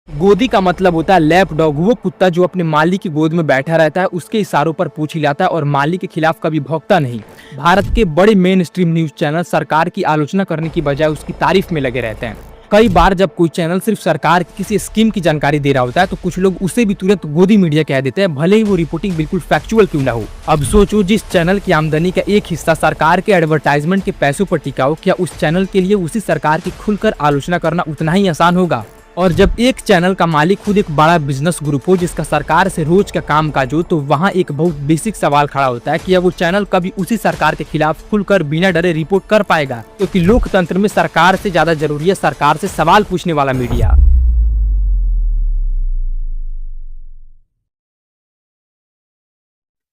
गोदी का मतलब होता है लैप डॉग, वो कुत्ता जो अपने मालिक की गोद में बैठा रहता है, उसके इशारों पर पूछ हिलाता है और मालिक के खिलाफ कभी भौंकता नहीं। भारत के बड़े मेन स्ट्रीम न्यूज चैनल सरकार की आलोचना करने की बजाय उसकी तारीफ में लगे रहते हैं। कई बार जब कोई चैनल सिर्फ सरकार की किसी स्कीम की जानकारी दे रहा होता है तो कुछ लोग उसे भी तुरंत गोदी मीडिया कह देते हैं, भले ही वो रिपोर्टिंग बिल्कुल फैक्चुअल क्यों ना हो। अब सोचो, जिस चैनल की आमदनी का एक हिस्सा सरकार के एडवर्टाइजमेंट के पैसों पर टिका हो, क्या उस चैनल के लिए उसी सरकार की खुलकर आलोचना करना उतना ही आसान होगा? और जब एक चैनल का मालिक खुद एक बड़ा बिजनेस ग्रुप हो जिसका सरकार से रोज का काम काज हो, तो वहाँ एक बहुत बेसिक सवाल खड़ा होता है कि वो चैनल कभी उसी सरकार के खिलाफ खुलकर बिना डरे रिपोर्ट कर पाएगा? क्योंकि लोकतंत्र में सरकार से ज्यादा जरूरी है सरकार से सवाल पूछने वाला मीडिया।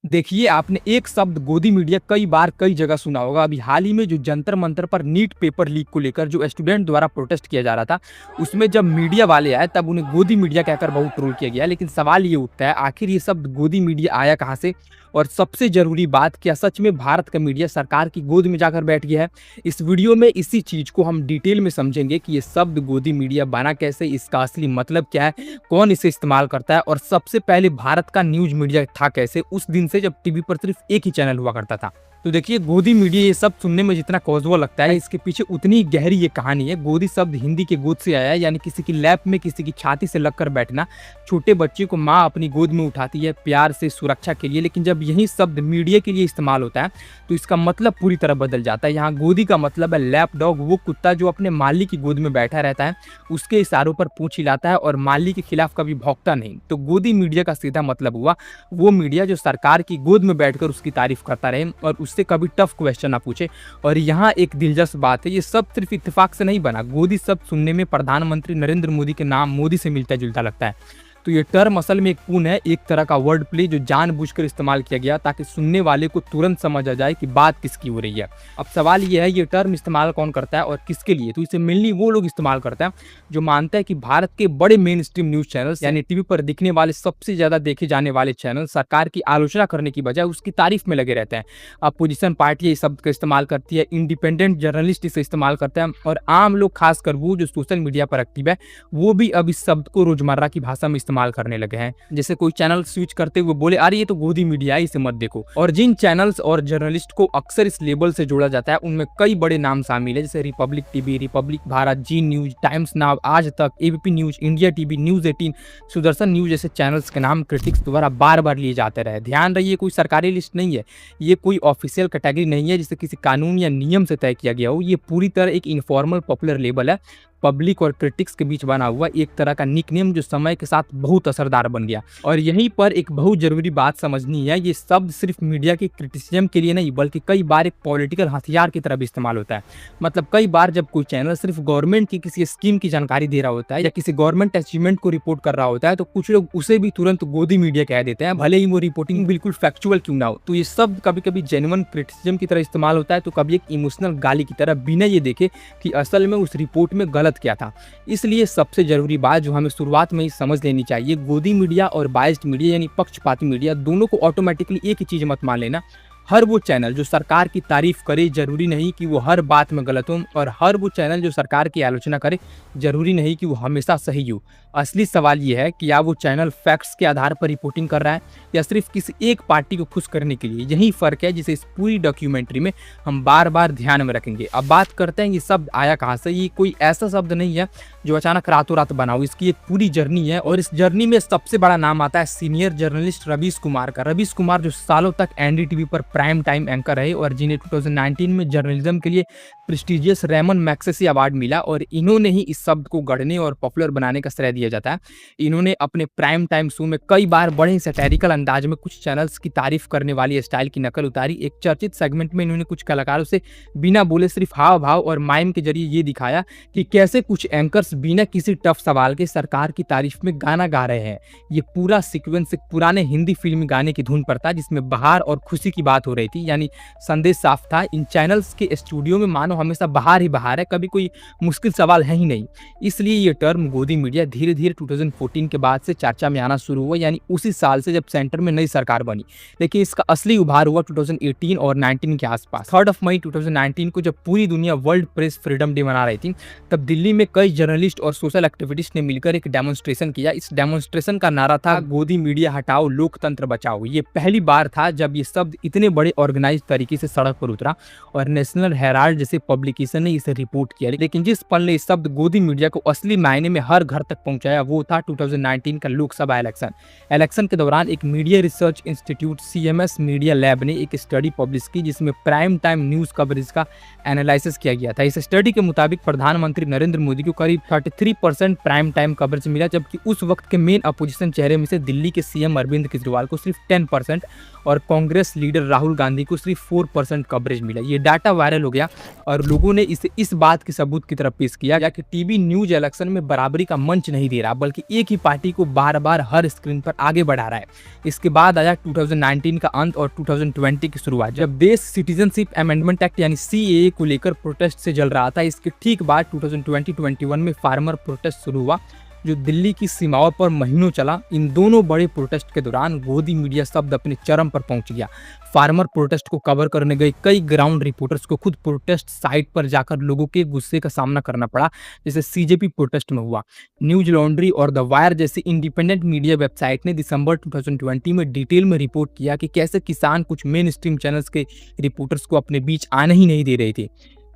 देखिए, आपने एक शब्द गोदी मीडिया कई बार कई जगह सुना होगा। अभी हाल ही में जो जंतर मंतर पर नीट पेपर लीक को लेकर जो स्टूडेंट द्वारा प्रोटेस्ट किया जा रहा था, उसमें जब मीडिया वाले आए तब उन्हें गोदी मीडिया कहकर बहुत ट्रोल किया गया। लेकिन सवाल ये उठता है, आखिर ये शब्द गोदी मीडिया आया कहाँ से? और सबसे जरूरी बात, क्या सच में भारत का मीडिया सरकार की गोद में जाकर बैठ गया है? इस वीडियो में इसी चीज को हम डिटेल में समझेंगे कि ये शब्द गोदी मीडिया बना कैसे, इसका असली मतलब क्या है, कौन इसे इस्तेमाल करता है, और सबसे पहले भारत का न्यूज मीडिया था कैसे, उस दिन से जब टीवी पर सिर्फ एक ही चैनल हुआ करता था। तो देखिए, गोदी मीडिया ये सब सुनने में जितना कॉजुअल लगता है, इसके पीछे उतनी ही गहरी ये कहानी है। गोदी शब्द हिंदी के गोद से आया है, यानी किसी की लैप में किसी की छाती से लगकर बैठना। छोटे बच्चे को माँ अपनी गोद में उठाती है प्यार से, सुरक्षा के लिए। लेकिन जब यही शब्द मीडिया के लिए इस्तेमाल होता है तो इसका मतलब पूरी तरह बदल जाता है। यहाँ गोदी का मतलब है लैप डॉग, वो कुत्ता जो अपने मालिक की गोद में बैठा रहता है, उसके इशारों पर पूंछ हिलाता है और मालिक के खिलाफ कभी भौंकता नहीं। तो गोदी मीडिया का सीधा मतलब हुआ वो मीडिया जो सरकार की गोद में बैठकर उसकी तारीफ करता रहे और उससे कभी टफ क्वेश्चन ना पूछे। और यहाँ एक दिलचस्प बात है, ये सब सिर्फ इत्तेफाक से नहीं बना। गोदी शब्द सुनने में प्रधानमंत्री नरेंद्र मोदी के नाम मोदी से मिलता जुलता लगता है। तो ये टर्म असल में एक पूर्ण है, एक तरह का वर्ड प्ले जो जानबूझकर इस्तेमाल किया गया ताकि सुनने वाले को तुरंत समझ आ जाए कि बात किसकी हो रही है। अब सवाल ये है, ये टर्म इस्तेमाल कौन करता है और किसके लिए? तो इसे मेनली वो लोग इस्तेमाल करते हैं जो मानते हैं कि भारत के बड़े मेन स्ट्रीम न्यूज चैनल्स, यानी टीवी पर दिखने वाले सबसे ज्यादा देखे जाने वाले चैनल, सरकार की आलोचना करने की बजाय उसकी तारीफ में लगे रहते हैं। अपोजिशन पार्टी इस शब्द का इस्तेमाल करती है, इंडिपेंडेंट जर्नलिस्ट इसे इस्तेमाल करते हैं, और आम लोग, खासकर वो जो सोशल मीडिया पर एक्टिव है, वो भी अब इस शब्द को रोजमर्रा की भाषा में इस्तेमाल करने लगे हैं। जैसे कोई चैनल स्विच करते हुए बोले, अरे ये तो गोदी मीडिया है, इसे मत देखो। और जिन चैनल्स और जर्नलिस्ट को अक्सर इस लेबल से जोड़ा जाता है उनमें कई बड़े नाम शामिल है, जैसे रिपब्लिक टीवी, रिपब्लिक भारत, जी न्यूज, टाइम्स नाउ, आज तक, ABP news, India TV, news 18, Sudarshan news जैसे चैनल्स के नाम क्रिटिक्स द्वारा बार बार लिए जाते रहे। ध्यान रहिए, कोई सरकारी लिस्ट नहीं है, ये कोई ऑफिशियल कैटेगरी नहीं है जिसे किसी कानून या नियम से तय किया गया हो। ये पूरी तरह एक इनफॉर्मल पॉपुलर लेबल है, पब्लिक और क्रिटिक्स के बीच बना हुआ एक तरह का निकनेम जो समय के साथ बहुत असरदार बन गया। और यहीं पर एक बहुत जरूरी बात समझनी है, ये शब्द सिर्फ मीडिया के क्रिटिसिज्म के लिए नहीं बल्कि कई बार एक पॉलिटिकल हथियार की तरह भी इस्तेमाल होता है। मतलब कई बार जब कोई चैनल सिर्फ गवर्नमेंट की किसी स्कीम की जानकारी दे रहा होता है या किसी गवर्नमेंट अचीवमेंट को रिपोर्ट कर रहा होता है तो कुछ लोग उसे भी तुरंत गोदी मीडिया कह देते हैं, भले ही वो रिपोर्टिंग बिल्कुल फैक्चुअल क्यों ना हो। तो ये शब्द कभी कभी जेन्युइन क्रिटिसिज्म की तरह इस्तेमाल होता है, तो कभी एक इमोशनल गाली की तरह, बिना ये देखे कि असल में उस रिपोर्ट में गलत क्या था। इसलिए सबसे जरूरी बात जो हमें शुरुआत में ही समझ लेनी चाहिए, गोदी मीडिया और बायस्ड मीडिया यानी पक्षपाती मीडिया दोनों को ऑटोमेटिकली एक ही चीज मत मान लेना। हर वो चैनल जो सरकार की तारीफ करे जरूरी नहीं कि वो हर बात में गलत हो, और हर वो चैनल जो सरकार की आलोचना करे जरूरी नहीं कि वो हमेशा सही हो। असली सवाल ये है कि या वो चैनल फैक्ट्स के आधार पर रिपोर्टिंग कर रहा है या सिर्फ किसी एक पार्टी को खुश करने के लिए। यही फर्क है जिसे इस पूरी डॉक्यूमेंट्री में हम बार बार ध्यान में रखेंगे। अब बात करते हैं ये शब्द आया कहाँ से। ये कोई ऐसा शब्द नहीं है जो अचानक रातों रात बना हो, इसकी एक पूरी जर्नी है, और इस जर्नी में सबसे बड़ा नाम आता है सीनियर जर्नलिस्ट रवीश कुमार का। रवीश कुमार जो सालों तक एनडीटीवी पर प्राइम टाइम एंकर रहे और जिन्हें 2019 में जर्नलिज्म के लिए प्रेस्टिजियस रेमन मैग्सेसे अवार्ड मिला, और इन्होंने ही इस शब्द को गढ़ने और पॉपुलर बनाने का श्रेय दिया जाता है। इन्होंने अपने प्राइम टाइम शो में कई बार बड़े सैटेरिकल अंदाज में कुछ चैनल्स की तारीफ करने वाली स्टाइल की नकल उतारी। एक चर्चित सेगमेंट में इन्होंने कुछ कलाकारों से बिना बोले सिर्फ हाव भाव और माइम के जरिए ये दिखाया कि कैसे कुछ एंकर्स बिना किसी टफ सवाल के सरकार की तारीफ में गाना गा रहे हैं। ये पूरा सीक्वेंस एक पुराने हिंदी फिल्मी गाने की धुन पर था जिसमें बहार और खुशी की बात हो रही थी, यानी संदेश साफ था, इन चैनल्स के स्टूडियो में मानो हमेशा बहार ही बहार है, कभी कोई मुश्किल सवाल है ही नहीं। इसलिए ये टर्म गोदी मीडिया धीरे धीरे धीरे 2014 के बाद से चर्चा में आना शुरू हुआ, यानी उसी साल से जब सेंटर में नई सरकार बनी। लेकिन इसका असली उभार हुआ 2018 और 19 के आसपास। 3 मई 2019 को जब पूरी दुनिया वर्ल्ड प्रेस फ्रीडम डे मना रही थी, तब दिल्ली में कई जर्नलिस्ट और सोशल एक्टिविस्ट ने मिलकर एक डेमोन्स्ट्रेशन किया। इस डेमोन्स्ट्रेशन का नारा था गोदी मीडिया हटाओ, लोकतंत्र बचाओ। ये पहली बार था जब ये शब्द इतने बड़े ऑर्गेनाइज तरीके से सड़क पर उतरा और नेशनल हेराल्ड जैसे पब्लिकेशन ने इसे रिपोर्ट किया। लेकिन जिस पल ने इस शब्द गोदी मीडिया को असली मायने में हर घर तक पहुंचाया, वो था 2019 का लोकसभा इलेक्शन के दौरान एक media research institute CMS media lab ने एक स्टडी पब्लिश की, जिसमें प्राइम टाइम न्यूज कवरेज का एनालिसिस किया गया था। इस स्टडी के मुताबिक प्रधानमंत्री नरेंद्र मोदी को करीब 33% प्राइम टाइम कवरेज मिला, जबकि उस वक्त के मेन अपोजिशन चेहरे में से दिल्ली के CM अरविंद केजरीवाल को सिर्फ 10% और कांग्रेस लीडर राहुल गांधी को सिर्फ 4% कवरेज मिला। ये डाटा वायरल हो गया और लोगों ने इसे इस बात के सबूत की तरफ पेश किया कि टीवी न्यूज इलेक्शन में बराबरी का मंच नहीं दे रहा, बल्कि एक ही पार्टी को बार बार हर स्क्रीन पर आगे बढ़ा रहा है। इसके बाद आया 2019 का अंत और 2020 की शुरुआत, जब देश सिटीजनशिप अमेंडमेंट एक्ट यानी CAA को लेकर प्रोटेस्ट से जल रहा था। इसके ठीक बाद 2020-21 में फार्मर प्रोटेस्ट शुरू हुआ, जो दिल्ली की सीमाओं पर महीनों चला। इन दोनों बड़े प्रोटेस्ट के दौरान गोदी मीडिया शब्द अपने चरम पर पहुंच गया। फार्मर प्रोटेस्ट को कवर करने गए कई ग्राउंड रिपोर्टर्स को खुद प्रोटेस्ट साइट पर जाकर लोगों के गुस्से का सामना करना पड़ा, जैसे CJP प्रोटेस्ट में हुआ। न्यूज लॉन्ड्री और द वायर जैसी इंडिपेंडेंट मीडिया वेबसाइट ने दिसंबर 2020 में डिटेल में रिपोर्ट किया कि कैसे किसान कुछ मेन स्ट्रीम चैनल्स के रिपोर्टर्स को अपने बीच आने ही नहीं दे रहे थे,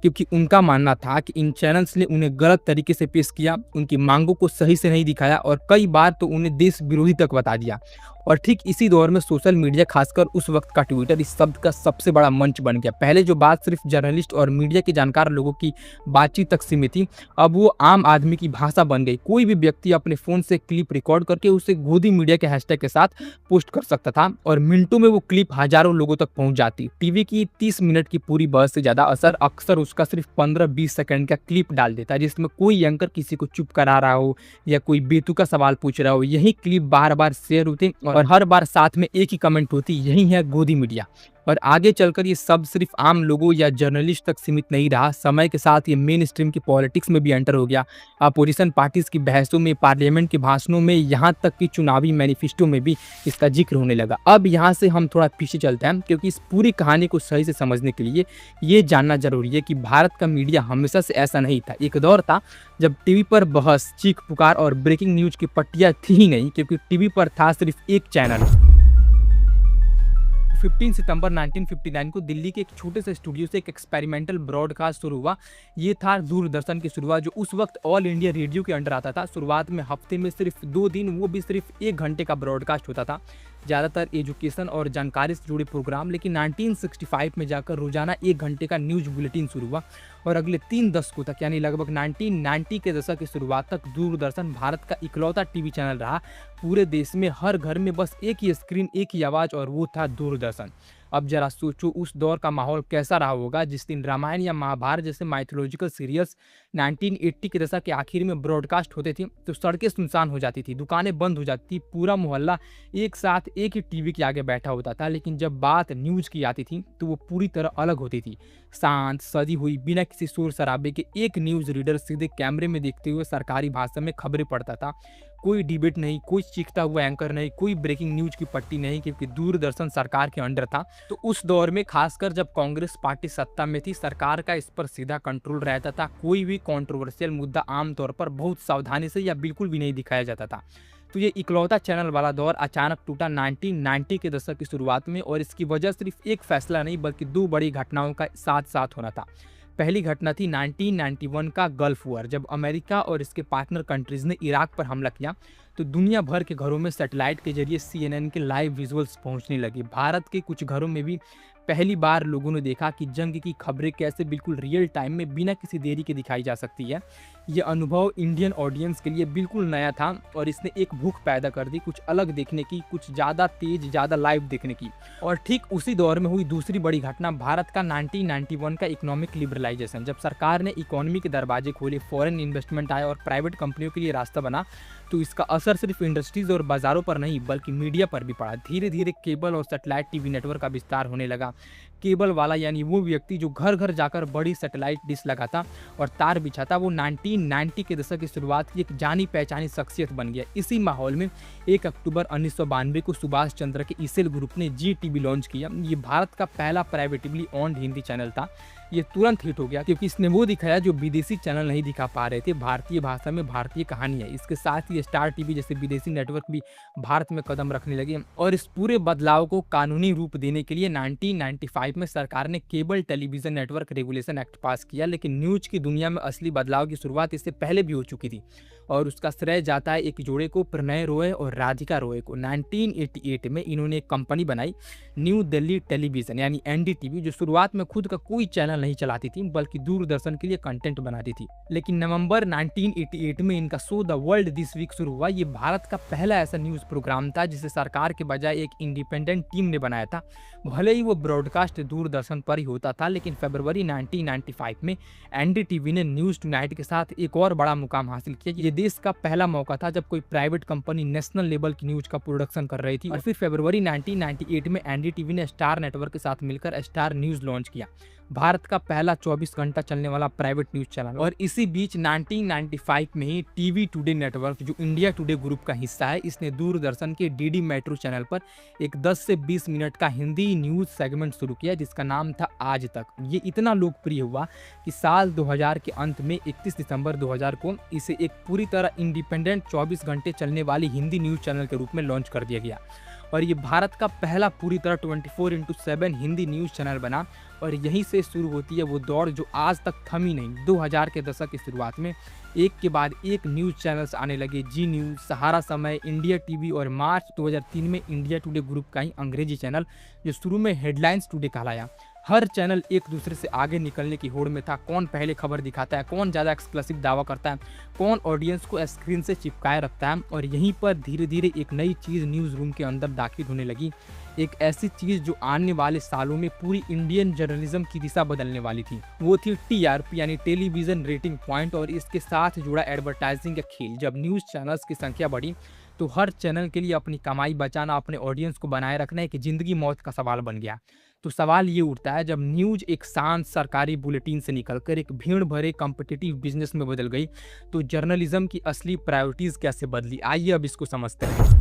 क्योंकि उनका मानना था कि इन चैनल्स ने उन्हें गलत तरीके से पेश किया, उनकी मांगों को सही से नहीं दिखाया और कई बार तो उन्हें देश विरोधी तक बता दिया। और ठीक इसी दौर में सोशल मीडिया, खासकर उस वक्त का ट्विटर, इस शब्द का सबसे बड़ा मंच बन गया। पहले जो बात सिर्फ जर्नलिस्ट और मीडिया के जानकार लोगों की बातचीत तक सीमित थी, अब वो आम आदमी की भाषा बन गई। कोई भी व्यक्ति अपने फ़ोन से क्लिप रिकॉर्ड करके उसे गोदी मीडिया के हैशटैग के साथ पोस्ट कर सकता था और मिनटों में वो क्लिप हज़ारों लोगों तक पहुँच जाती। टीवी की 30 मिनट की पूरी बहस से ज़्यादा असर अक्सर उसका सिर्फ 15-20 सेकंड का क्लिप डाल देता है, जिसमें कोई एंकर किसी को चुप करा रहा हो या कोई बेतुका सवाल पूछ रहा हो। यही क्लिप बार बार शेयर होते और हर बार साथ में एक ही कमेंट होती, यही है गोदी मीडिया। और आगे चलकर ये सब सिर्फ आम लोगों या जर्नलिस्ट तक सीमित नहीं रहा, समय के साथ ये मेन स्ट्रीम की पॉलिटिक्स में भी एंटर हो गया। अपोजिशन पार्टीज की बहसों में, पार्लियामेंट के भाषणों में, यहाँ तक कि चुनावी मैनिफेस्टो में भी इसका जिक्र होने लगा। अब यहाँ से हम थोड़ा पीछे चलते हैं, क्योंकि इस पूरी कहानी को सही से समझने के लिए ये जानना जरूरी है कि भारत का मीडिया हमेशा से ऐसा नहीं था। एक दौर था जब टीवी पर बहस, चीख पुकार और ब्रेकिंग न्यूज की पट्टियाँ थी ही नहीं, क्योंकि टीवी पर था सिर्फ एक चैनल। 15 सितंबर 1959 को दिल्ली के एक छोटे से स्टूडियो से एक एक्सपेरिमेंटल ब्रॉडकास्ट शुरू हुआ। ये था दूरदर्शन की शुरुआत, जो उस वक्त ऑल इंडिया रेडियो के अंडर आता था। शुरुआत में हफ्ते में सिर्फ 2 दिन, वो भी सिर्फ 1 घंटे का ब्रॉडकास्ट होता था, ज़्यादातर एजुकेशन और जानकारी से जुड़े प्रोग्राम। लेकिन 1965 में जाकर रोजाना 1 घंटे का न्यूज बुलेटिन शुरू हुआ और अगले 3 दशकों तक, यानी लगभग 1990 के दशक की शुरुआत तक, दूरदर्शन भारत का इकलौता टीवी चैनल रहा। पूरे देश में हर घर में बस एक ही स्क्रीन, एक ही आवाज़, और वो था दूरदर्शन। अब जरा सोचो उस दौर का माहौल कैसा रहा होगा, जिस दिन रामायण या महाभारत जैसे माइथोलॉजिकल सीरियल्स 1980 के दशक के आखिर में ब्रॉडकास्ट होते थे तो सड़कें सुनसान हो जाती थी, दुकानें बंद हो जाती थी, पूरा मोहल्ला एक साथ एक ही टीवी के आगे बैठा होता था। लेकिन जब बात न्यूज़ की आती थी तो वो पूरी तरह अलग होती थी। शांत, सजी हुई, बिना किसी शोर शराबे के एक न्यूज़ रीडर सीधे कैमरे में देखते हुए सरकारी भाषा में खबरें पढ़ता था। कोई डिबेट नहीं, कोई चीखता हुआ एंकर नहीं, कोई ब्रेकिंग न्यूज की पट्टी नहीं, क्योंकि दूरदर्शन सरकार के अंडर था। तो उस दौर में, खासकर जब कांग्रेस पार्टी सत्ता में थी, सरकार का इस पर सीधा कंट्रोल रहता था। कोई भी कंट्रोवर्शियल मुद्दा आमतौर पर बहुत सावधानी से या बिल्कुल भी नहीं दिखाया जाता था। तो ये इकलौता चैनल वाला दौर अचानक टूटा 1990 के दशक की शुरुआत में, और इसकी वजह सिर्फ एक फैसला नहीं बल्कि 2 बड़ी घटनाओं का साथ साथ होना था। पहली घटना थी 1991 का गल्फ वॉर, जब अमेरिका और इसके पार्टनर कंट्रीज ने इराक पर हमला किया तो दुनिया भर के घरों में सैटेलाइट के जरिए CNN के लाइव विजुअल्स पहुंचने लगे। भारत के कुछ घरों में भी पहली बार लोगों ने देखा कि जंग की खबरें कैसे बिल्कुल रियल टाइम में बिना किसी देरी के दिखाई जा सकती है। ये अनुभव इंडियन ऑडियंस के लिए बिल्कुल नया था और इसने एक भूख पैदा कर दी कुछ अलग देखने की, कुछ ज़्यादा तेज, ज़्यादा लाइव देखने की। और ठीक उसी दौर में हुई दूसरी बड़ी घटना, भारत का 1991 का इकोनॉमिक लिबरलाइजेशन। जब सरकार ने इकोनॉमी के दरवाजे खोले, फॉरेन इन्वेस्टमेंट आया और प्राइवेट कंपनियों के लिए रास्ता बना, तो इसका असर सिर्फ इंडस्ट्रीज और बाजारों पर नहीं बल्कि मीडिया पर भी पड़ा। धीरे धीरे केबल और सैटेलाइट टीवी नेटवर्क का विस्तार होने लगा। केबल वाला यानी वो व्यक्ति जो घर घर जाकर बड़ी सैटेलाइट डिश लगाता और तार बिछाता, वो 1990 के दशक की शुरुआत की एक जानी पहचानी शख्सियत बन गया। इसी माहौल में 1 अक्टूबर 1992 को सुभाष चंद्र के ईसेल ग्रुप ने जी टीवी लॉन्च किया। ये भारत का पहला प्राइवेटली ओन्ड हिंदी चैनल था। ये तुरंत हिट हो गया क्योंकि इसने वो दिखाया जो विदेशी चैनल नहीं दिखा पा रहे थे, भारतीय भाषा में भारतीय कहानी है। इसके साथ ही स्टार टीवी जैसे विदेशी नेटवर्क भी भारत में कदम रखने लगे और इस पूरे बदलाव को कानूनी रूप देने के लिए 1995 में सरकार ने cable television network regulation act पास किया। लेकिन न्यूज की दुनिया में असली बदलाव की शुरुआत इससे पहले भी हो चुकी थी और उसका श्रेय जाता है एक जोड़े को, प्रणय रॉय और राधिका रॉय को। 1988 में इन्होंने एक कंपनी बनाई, न्यू दिल्ली टेलीविजन यानी एनडीटीवी, जो शुरुआत में खुद का कोई चैनल नहीं चलाती थी बल्कि दूरदर्शन के लिए कंटेंट बनाती थी। लेकिन नवंबर 1988 में इनका show the world this week शुरू हुआ। ये भारत का पहला ऐसा न्यूज प्रोग्राम था जिसे सरकार के बजाय एक इंडिपेंडेंट टीम ने बनाया था। भले ही वो ब्रॉडकास्ट दूरदर्शन पर ही होता था, लेकिन फरवरी 1995 में एनडीटीवी ने न्यूज टुनाइट के साथ एक और बड़ा मुकाम हासिल किया। ये देश का पहला मौका था जब कोई प्राइवेट कंपनी नेशनल लेवल की न्यूज का प्रोडक्शन कर रही थी। और फिर फरवरी 1998 में एनडीटीवी ने स्टार नेटवर्क के साथ मिलकर स्टार न्यूज लॉन्च किया, भारत का पहला 24 घंटा चलने वाला प्राइवेट न्यूज चैनल। और इसी बीच 1995 में ही टीवी टुडे नेटवर्क, जो इंडिया टुडे ग्रुप का हिस्सा है, इसने दूरदर्शन के डीडी मेट्रो चैनल पर एक 10 से 20 मिनट का हिंदी न्यूज सेगमेंट शुरू किया जिसका नाम था आज तक। ये इतना लोकप्रिय हुआ कि साल 2000 के अंत में 31 दिसंबर 2000 को इसे एक पूरी तरह इंडिपेंडेंट 24 घंटे चलने वाली हिंदी न्यूज चैनल के रूप में लॉन्च कर दिया गया। और ये भारत का पहला पूरी तरह 24x7 हिंदी न्यूज़ चैनल बना। और यहीं से शुरू होती है वो दौड़ जो आज तक थमी नहीं। 2000 के दशक की शुरुआत में एक के बाद एक न्यूज़ चैनल्स आने लगे, जी न्यूज़, सहारा समय, इंडिया टीवी और मार्च 2003 में इंडिया टुडे ग्रुप का ही अंग्रेजी चैनल जो शुरू में हेडलाइंस टुडे कहलाया। हर चैनल एक दूसरे से आगे निकलने की होड़ में था। कौन पहले खबर दिखाता है, कौन ज़्यादा एक्सक्लूसिव दावा करता है, कौन ऑडियंस को स्क्रीन से चिपकाए रखता है। और यहीं पर धीरे धीरे एक नई चीज़ न्यूज़ रूम के अंदर दाखिल होने लगी, एक ऐसी चीज़ जो आने वाले सालों में पूरी इंडियन जर्नलिज्म की दिशा बदलने वाली थी। वो थी टीआरपी यानी टेलीविज़न रेटिंग पॉइंट और इसके साथ जुड़ा एडवर्टाइजिंग का खेल। जब न्यूज़ चैनल्स की संख्या बढ़ी तो हर चैनल के लिए अपनी कमाई बचाना, अपने ऑडियंस को बनाए रखना एक ज़िंदगी मौत का सवाल बन गया। तो सवाल ये उठता है, जब न्यूज़ एक शांत सरकारी बुलेटिन से निकलकर एक भीड़ भरे कॉम्पिटिटिव बिजनेस में बदल गई, तो जर्नलिज्म की असली प्रायोरिटीज़ कैसे बदली? आइए अब इसको समझते हैं।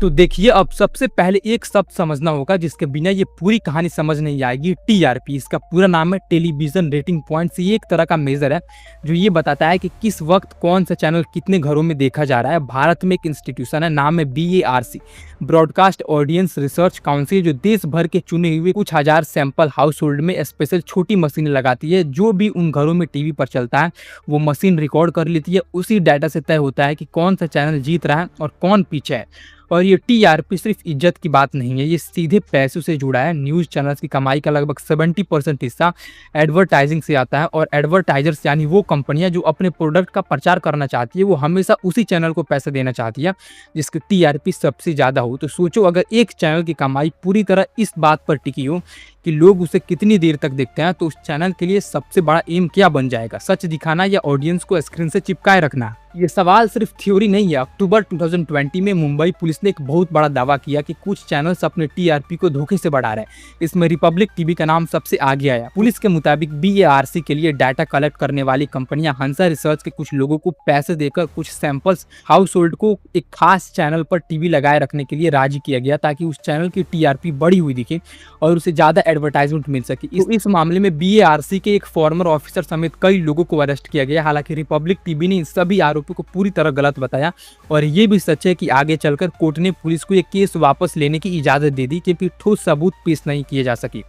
तो देखिए, अब सबसे पहले एक शब्द समझना होगा जिसके बिना ये पूरी कहानी समझ नहीं आएगी। टीआरपी, इसका पूरा नाम है टेलीविजन रेटिंग पॉइंट्स। ये एक तरह का मेजर है जो ये बताता है कि किस वक्त कौन सा चैनल कितने घरों में देखा जा रहा है। भारत में एक इंस्टीट्यूशन है, नाम है BARC, broadcast audience research council, जो देश भर के चुने हुए कुछ हजार सैंपल हाउस होल्ड में स्पेशल छोटी मशीनें लगाती है। जो भी उन घरों में टीवी पर चलता है वो मशीन रिकॉर्ड कर लेती है। उसी डाटा से तय होता है कि कौन सा चैनल जीत रहा है और कौन पीछे है। और ये टीआरपी सिर्फ इज्जत की बात नहीं है, ये सीधे पैसों से जुड़ा है। न्यूज़ चैनल्स की कमाई का लगभग 70% हिस्सा एडवर्टाइजिंग से आता है। और एडवर्टाइजर्स यानी वो कंपनियां जो अपने प्रोडक्ट का प्रचार करना चाहती है, वो हमेशा उसी चैनल को पैसे देना चाहती है जिसकी टीआरपी सबसे ज़्यादा हो। तो सोचो, अगर एक चैनल की कमाई पूरी तरह इस बात पर टिकी हो कि लोग उसे कितनी देर तक देखते हैं, तो उस चैनल के लिए सबसे बड़ा एम क्या बन जाएगा? सच दिखाना या ऑडियंस को स्क्रीन से चिपकाए रखना? ये सवाल सिर्फ थ्योरी नहीं है। अक्टूबर 2020 में मुंबई पुलिस ने एक बहुत बड़ा दावा किया कि कुछ चैनल्स अपने टीआरपी को धोखे से बढ़ा रहे हैं। इसमें रिपब्लिक टीवी का नाम सबसे आगे आया। पुलिस के मुताबिक BARC के लिए डाटा कलेक्ट करने वाली कंपनियां हंसा रिसर्च के कुछ लोगों को पैसे देकर कुछ सैंपल्स हाउस होल्ड को एक खास चैनल पर टीवी लगाए रखने के लिए राजी किया गया, ताकि उस चैनल की टीआरपी बढ़ी हुई दिखे और उसे ज्यादा एडवर्टाइजमेंट मिल सके। इस मामले में BARC के एक फॉर्मर ऑफिसर समेत कई लोगों को अरेस्ट किया गया। हालांकि रिपब्लिक टीवी ने इन सभी आरोपों को पूरी तरह गलत बताया और ये भी सच है कि आगे चलकर कोर्ट ने पुलिस को ये केस वापस लेने की इजाजत दे दी क्योंकि ठोस सबूत पेश नहीं किए जा सके।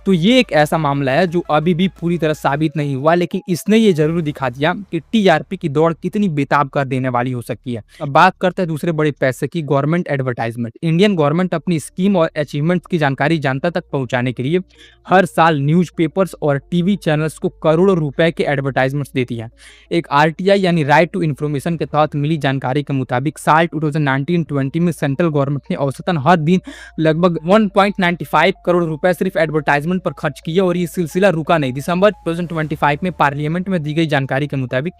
तो ये एक ऐसा मामला है जो अभी भी पूरी तरह साबित नहीं हुआ, लेकिन इसने ये जरूर दिखा दिया कि टीआरपी की दौड़ कितनी बेताब कर देने वाली हो सकती है। अब बात करते हैं दूसरे बड़े पैसे की, गवर्नमेंट एडवर्टाइजमेंट। इंडियन गवर्नमेंट अपनी स्कीम और अचीवमेंट्स की जानकारी जनता तक पहुंचाने के लिए हर साल न्यूज़पेपर्स और टीवी चैनल्स को करोड़ों रुपए के एडवर्टाइजमेंट्स देती है। एक RTI यानी राइट टू इन्फॉर्मेशन के तहत मिली जानकारी के मुताबिक साल 2019-20 में सेंट्रल गवर्नमेंट ने औसतन हर दिन लगभग 1.95 करोड़ रुपए सिर्फ एडवर्टाइजमेंट पर खर्च किया और ये सिलसिला रुका नहीं। दिसंबर 2025 में पार्लियामेंट में दी गई जानकारी के मुताबिक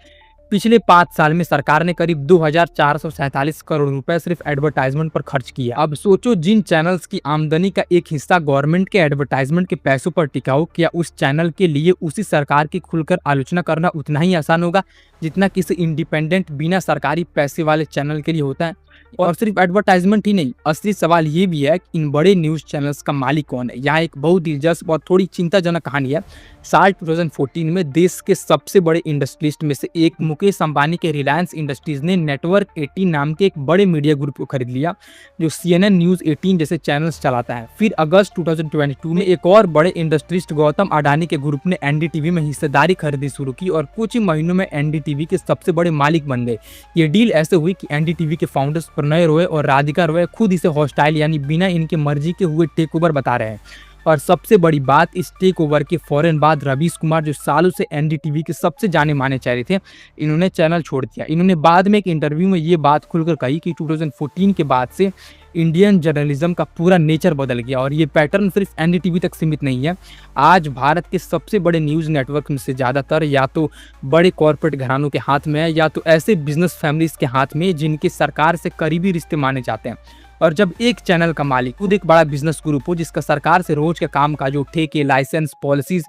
पिछले 5 साल में सरकार ने करीब 2,447 करोड़ रुपए सिर्फ एडवर्टाइजमेंट पर खर्च किया। अब सोचो, जिन चैनल्स की आमदनी का एक हिस्सा गवर्नमेंट के एडवर्टाइजमेंट के पैसों पर टिका हो, क्या उस चैनल के लिए उसी सरकार की खुलकर आलोचना करना उतना ही आसान होगा जितना किसी इंडिपेंडेंट बिना सरकारी पैसे वाले चैनल के लिए होता है? और सिर्फ एडवर्टाइजमेंट ही नहीं, असली सवाल ये भी है कि इन बड़े न्यूज चैनल्स का मालिक कौन है। यहाँ एक बहुत दिलचस्प और थोड़ी चिंताजनक कहानी है। साल 2014 में देश के सबसे बड़े इंडस्ट्रियलिस्ट में से एक मुकेश अंबानी के रिलायंस इंडस्ट्रीज ने नेटवर्क 18 नाम के एक बड़े मीडिया ग्रुप को खरीद लिया जो CNN न्यूज 18 जैसे चैनल्स चलाता है। फिर अगस्त 2022 में एक और बड़े इंडस्ट्रियलिस्ट गौतम अडानी के ग्रुप ने NDTV में हिस्सेदारी खरीदी शुरू की और कुछ ही महीनों में NDTV के सबसे बड़े मालिक बन गए। ये डील ऐसे हुई कि NDTV के फाउंडर्स प्रणय रॉय और राधिका रॉय खुद इसे हॉस्टाइल यानी बिना इनके मर्जी के हुए टेक ओवर बता रहे हैं। और सबसे बड़ी बात, इस टेक ओवर के फौरन बाद रवीश कुमार, जो सालों से NDTV के सबसे जाने माने चेहरे थे, इन्होंने चैनल छोड़ दिया। इन्होंने बाद में एक इंटरव्यू में ये बात खुलकर कही कि 2014 के बाद से इंडियन जर्नलिज्म का पूरा नेचर बदल गया और ये पैटर्न सिर्फ NDTV तक सीमित नहीं है। आज भारत के सबसे बड़े न्यूज़ नेटवर्क में से ज़्यादातर या तो बड़े कॉर्पोरेट घरानों के हाथ में है या तो ऐसे बिजनेस फैमिलीज के हाथ में जिनके सरकार से करीबी रिश्ते माने जाते हैं। और जब एक चैनल का मालिक खुद एक बड़ा बिजनेस ग्रुप हो जिसका सरकार से रोज के काम का जो ठेके, लाइसेंस, पॉलिसीज,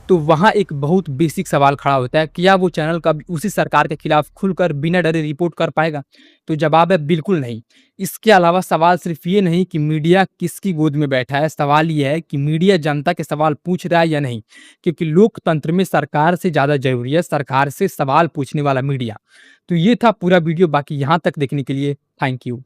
तो वहाँ एक बहुत बेसिक सवाल खड़ा होता है, क्या वो चैनल कभी उसी सरकार के खिलाफ खुलकर बिना डरे रिपोर्ट कर पाएगा? तो जवाब है बिल्कुल नहीं। इसके अलावा सवाल सिर्फ ये नहीं कि मीडिया किसकी गोद में बैठा है, सवाल ये है कि मीडिया जनता के सवाल पूछ रहा है या नहीं, क्योंकि लोकतंत्र में सरकार से ज़्यादा जरूरी है सरकार से सवाल पूछने वाला मीडिया। तो ये था पूरा वीडियो, बाकी यहाँ तक देखने के लिए थैंक यू।